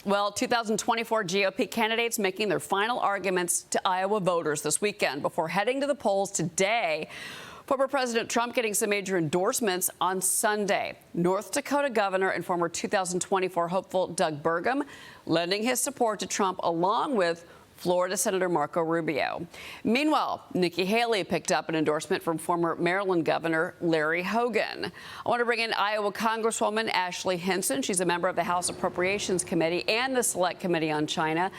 Well, 2024 GOP candidates making their final arguments to Iowa voters this weekend before heading to the polls today. Former President Trump getting some major endorsements on Sunday. North Dakota governor and former 2024 hopeful Doug Burgum lending his support to Trump, along with Florida Senator Marco Rubio. Meanwhile, Nikki Haley picked up an endorsement from former Maryland Governor Larry Hogan. I want to bring in Iowa Congresswoman Ashley Hinson. She's a member of the House Appropriations Committee and the Select Committee on China.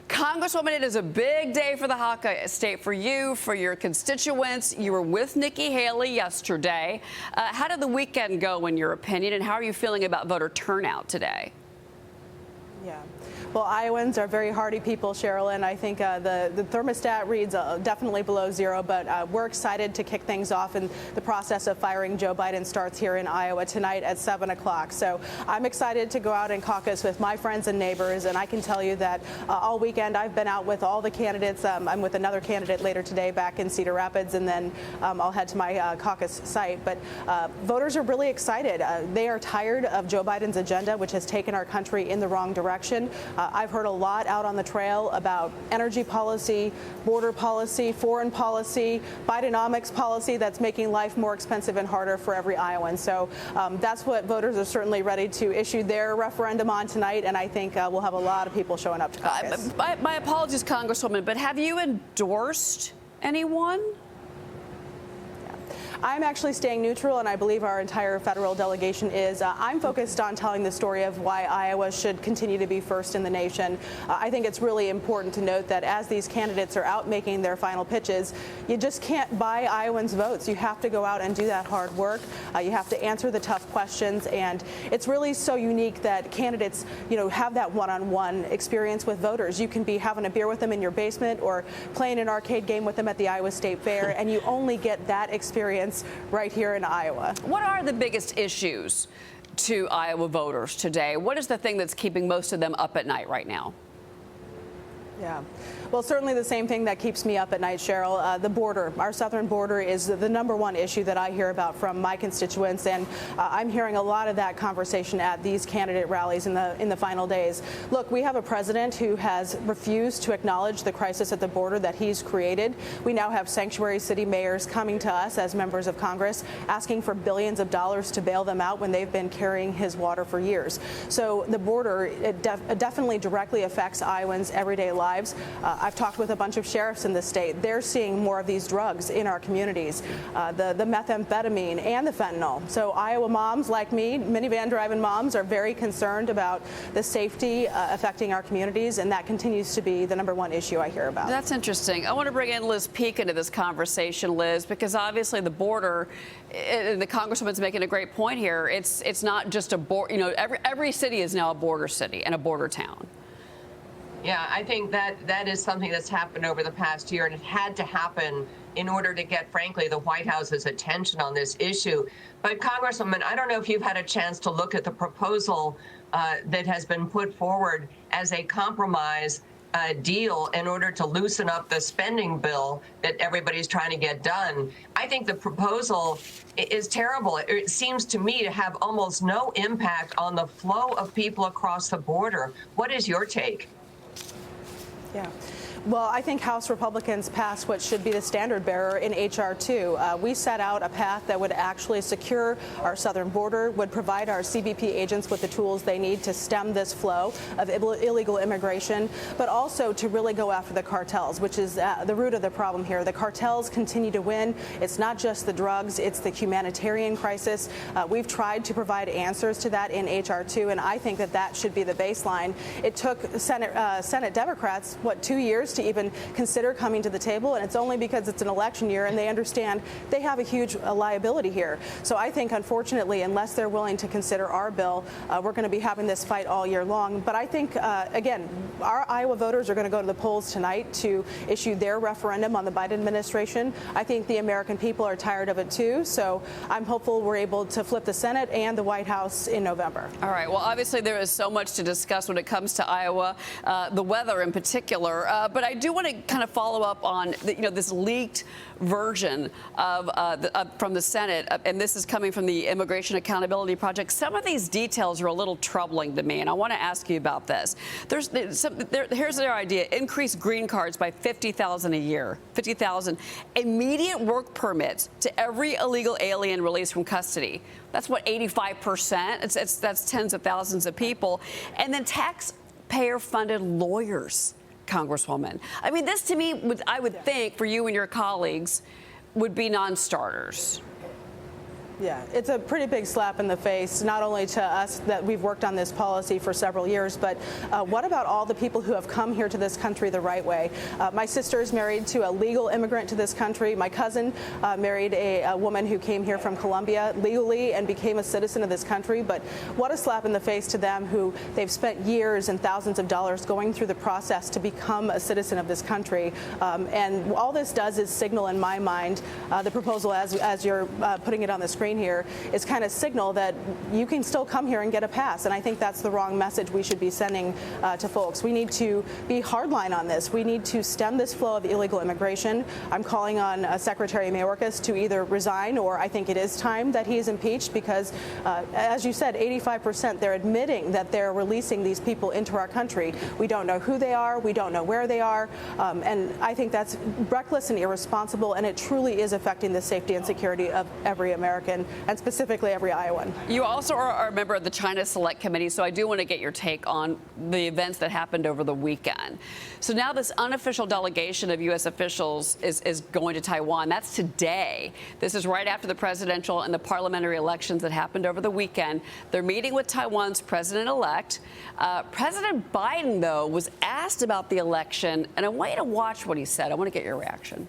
Congresswoman, it is a big day for the Hawkeye State, for you, for your constituents. You were with Nikki Haley yesterday. How did the weekend go, in your opinion, and how are you feeling about voter turnout today? Yeah. Well, Iowans are very hardy people, Cheryl, and I think the thermostat reads definitely below zero, but we're excited to kick things off, and the process of firing Joe Biden starts here in Iowa tonight at 7 o'clock. So I'm excited to go out and caucus with my friends and neighbors, and I can tell you that all weekend I've been out with all the candidates. I'm with another candidate later today back in Cedar Rapids, and then I'll head to my caucus site. But voters are really excited. They are tired of Joe Biden's agenda, which has taken our country in the wrong direction. I've heard a lot out on the trail about energy policy, border policy, foreign policy, Bidenomics policy that's making life more expensive and harder for every Iowan. So that's what voters are certainly ready to issue their referendum on tonight, and I think we'll have a lot of people showing up to caucus. My apologies, Congresswoman, but have you endorsed anyone? I'm actually staying neutral, and I believe our entire federal delegation is. I'm focused on telling the story of why Iowa should continue to be first in the nation. I think it's really important to note that as these candidates are out making their final pitches, you just can't buy Iowans' votes. You have to go out and do that hard work. You have to answer the tough questions, and it's really so unique that candidates, have that one-on-one experience with voters. You can be having a beer with them in your basement or playing an arcade game with them at the Iowa State Fair, and you only get that experience right here in Iowa. What are the biggest issues to Iowa voters today? What is the thing that's keeping most of them up at night right now? Yeah. Well, certainly the same thing that keeps me up at night, Cheryl. The border, our southern border, is the number one issue that I hear about from my constituents, and I'm hearing a lot of that conversation at these candidate rallies in the final days. Look, we have a president who has refused to acknowledge the crisis at the border that he's created. We now have sanctuary city mayors coming to us as members of Congress, asking for billions of dollars to bail them out when they've been carrying his water for years. So the border, it definitely directly affects Iowans' everyday lives. I've talked with a bunch of sheriffs in the state. They're seeing more of these drugs in our communities, the methamphetamine and the fentanyl. So Iowa moms like me, minivan driving moms, are very concerned about the safety affecting our communities, and that continues to be the number one issue I hear about. That's interesting. I want to bring in Liz Peek into this conversation, Liz, because obviously the border, and the Congresswoman's making a great point here. It's not just a border. Every city is now a border city and a border town. Yeah, I think that is something that's happened over the past year, and it had to happen in order to get, frankly, the White House's attention on this issue. But, Congresswoman, I don't know if you've had a chance to look at the proposal that has been put forward as a compromise deal in order to loosen up the spending bill that everybody's trying to get done. I think the proposal is terrible. It seems to me to have almost no impact on the flow of people across the border. What is your take? Yeah. Well, I think House Republicans passed what should be the standard bearer in H.R. 2. We set out a path that would actually secure our southern border, would provide our CBP agents with the tools they need to stem this flow of illegal immigration, but also to really go after the cartels, which is the root of the problem here. The cartels continue to win. It's not just the drugs, it's the humanitarian crisis. We've tried to provide answers to that in H.R. 2, and I think that should be the baseline. It took Senate Democrats, 2 years to even consider coming to the table, and it's only because it's an election year and they understand they have a huge liability here. So I think, unfortunately, unless they're willing to consider our bill, we're going to be having this fight all year long. But I think, again, our Iowa voters are going to go to the polls tonight to issue their referendum on the Biden administration. I think the American people are tired of it, too. So I'm hopeful we're able to flip the Senate and the White House in November. All right. Well, obviously, there is so much to discuss when it comes to Iowa, the weather in particular. But but I do want to kind of follow up on this leaked version from the Senate, and this is coming from the Immigration Accountability Project. Some of these details are a little troubling to me, and I want to ask you about this. Here's their idea: increase green cards by 50,000 a year, 50,000, immediate work permits to every illegal alien released from custody. That's what, 85%. That's tens of thousands of people, and then taxpayer-funded lawyers, Congresswoman. I mean, this to me, I would think, for you and your colleagues, would be non-starters. Yeah, it's a pretty big slap in the face, not only to us that we've worked on this policy for several years, but what about all the people who have come here to this country the right way? My sister is married to a legal immigrant to this country. My cousin married a woman who came here from Colombia legally and became a citizen of this country. But what a slap in the face to them, who they've spent years and thousands of dollars going through the process to become a citizen of this country. And all this does is signal, in my mind, the proposal as you're putting it on the screen here, is kind of signal that you can still come here and get a pass. And I think that's the wrong message we should be sending to folks. We need to be hardline on this. We need to stem this flow of illegal immigration. I'm calling on Secretary Mayorkas to either resign, or I think it is time that he is impeached, because as you said, 85%, they're admitting that they're releasing these people into our country. We don't know who they are. We don't know where they are. And I think that's reckless and irresponsible, and it truly is affecting the safety and security of every American, and specifically every Iowan. You also are a member of the China Select Committee, so I do want to get your take on the events that happened over the weekend. So now this unofficial delegation of U.S. officials is going to Taiwan. That's today. This is right after the presidential and the parliamentary elections that happened over the weekend. They're meeting with Taiwan's president-elect. President Biden, though, was asked about the election, and I want you to watch what he said. I want to get your reaction.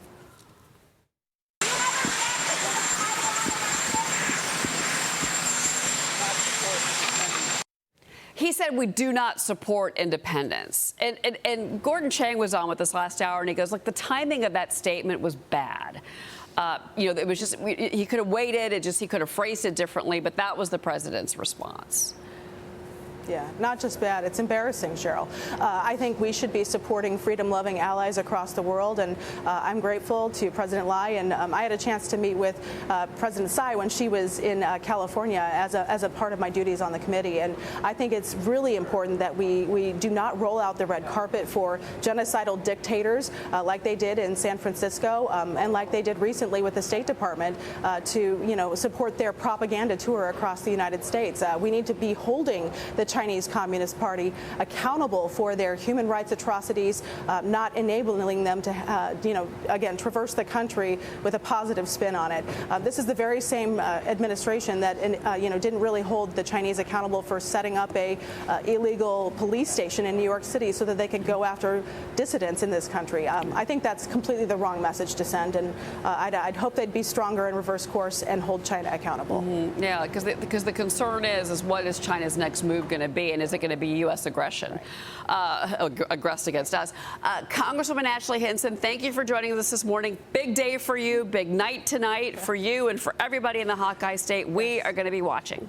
He said, we do not support independence. And Gordon Chang was on with us last hour, and he goes, look, the timing of that statement was bad. It was just, he could have waited, he could have phrased it differently, but that was the president's response. Yeah, not just bad, it's embarrassing, Cheryl. I think we should be supporting freedom-loving allies across the world, and I'm grateful to President Lai, and I had a chance to meet with President Tsai when she was in California as a part of my duties on the committee, and I think it's really important that we do not roll out the red carpet for genocidal dictators like they did in San Francisco, and like they did recently with the State Department to support their propaganda tour across the United States. We need to be holding the Chinese Communist Party accountable for their human rights atrocities, not enabling them to, again, traverse the country with a positive spin on it. This is the very same administration that, didn't really hold the Chinese accountable for setting up a illegal police station in New York City so that they could go after dissidents in this country. I think that's completely the wrong message to send, and I'd hope they'd be stronger and reverse course and hold China accountable. Mm-hmm. Yeah, because the concern is what is China's next move going to be, and is it going to be U.S. aggression, aggressed against us? Congresswoman Ashley Hinson, thank you for joining us this morning. Big day for you, big night tonight for you and for everybody in the Hawkeye State. We are going to be watching.